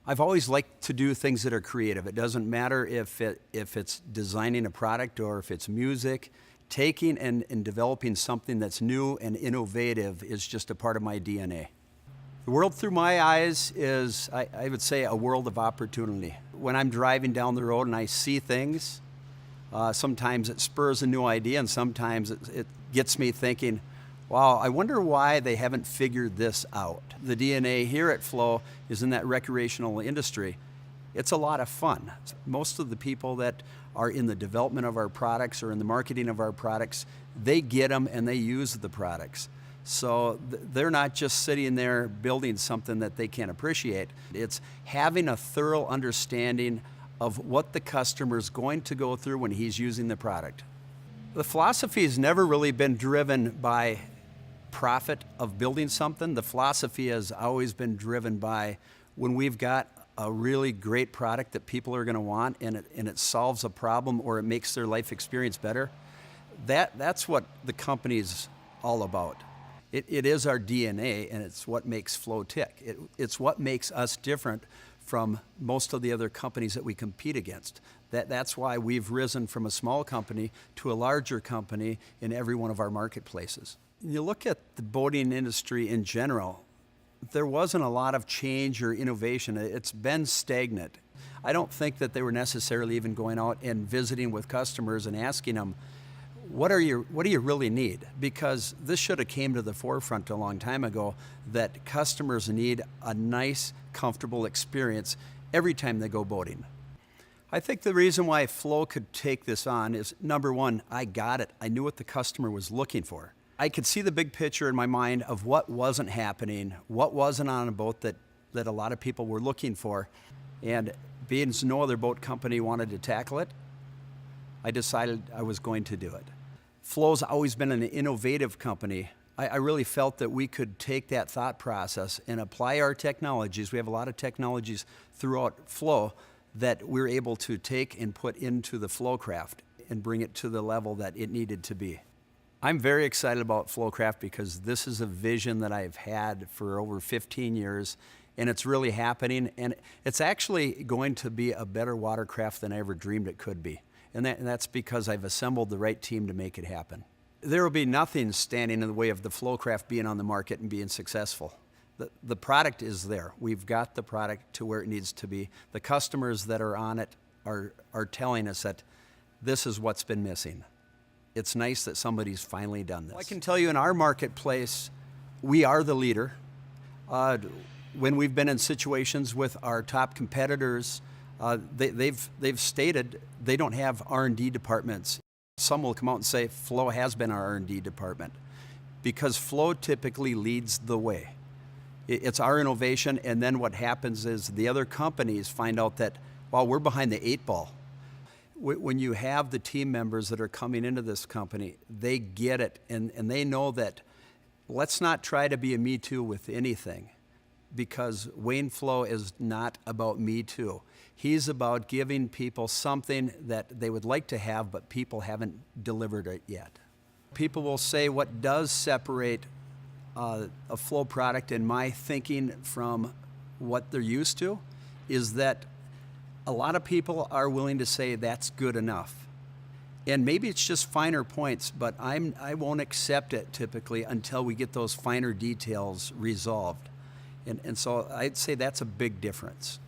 I've always liked to do things that are creative. It doesn't matter if it's designing a product or if it's music. Taking and developing something that's new and innovative is just a part of my DNA. The world through my eyes is, I would say, a world of opportunity. When I'm driving down the road and I see things, sometimes it spurs a new idea, and sometimes it gets me thinking, wow, I wonder why they haven't figured this out. The DNA here at Floe is in that recreational industry. It's a lot of fun. Most of the people that are in the development of our products or in the marketing of our products, they get them and they use the products. So they're not just sitting there building something that they can't appreciate. It's having a thorough understanding of what the customer is going to go through when he's using the product. The philosophy has never really been driven by profit of building something. The philosophy has always been driven by when we've got a really great product that people are going to want and it solves a problem or it makes their life experience better. That's what the company's all about. It is our DNA, and it's what makes Floe tick. It's what makes us different from most of the other companies that we compete against. That's why we've risen from a small company to a larger company in every one of our marketplaces. You look at the boating industry in general, there wasn't a lot of change or innovation. It's been stagnant. I don't think that they were necessarily even going out and visiting with customers and asking them, what do you really need? Because this should have came to the forefront a long time ago, that customers need a nice, comfortable experience every time they go boating. I think the reason why Floe could take this on is, number one, I got it. I knew what the customer was looking for. I could see the big picture in my mind of what wasn't happening, what wasn't on a boat that a lot of people were looking for. And being as no other boat company wanted to tackle it, I decided I was going to do it. Floe's always been an innovative company. I really felt that we could take that thought process and apply our technologies. We have a lot of technologies throughout Floe that we're able to take and put into the Flowcraft and bring it to the level that it needed to be. I'm very excited about Flowcraft because this is a vision that I've had for over 15 years, and it's really happening, and it's actually going to be a better watercraft than I ever dreamed it could be. And that's because I've assembled the right team to make it happen. There will be nothing standing in the way of the Flowcraft being on the market and being successful. The product is there. We've got the product to where it needs to be. The customers that are on it are telling us that this is what's been missing. It's nice that somebody's finally done this. Well, I can tell you in our marketplace, we are the leader. When we've been in situations with our top competitors, they've stated they don't have R&D departments. Some will come out and say Floe has been our R&D department because Floe typically leads the way. It's our innovation, and then what happens is the other companies find out that, well, we're behind the 8 ball. When you have the team members that are coming into this company, they get it, and they know that let's not try to be a me too with anything, because Wayne Floe is not about me too. He's about giving people something that they would like to have, but people haven't delivered it yet. People will say what does separate a Floe product in my thinking from what they're used to is that a lot of people are willing to say that's good enough. And maybe it's just finer points, but I won't accept it typically until we get those finer details resolved. And so I'd say that's a big difference.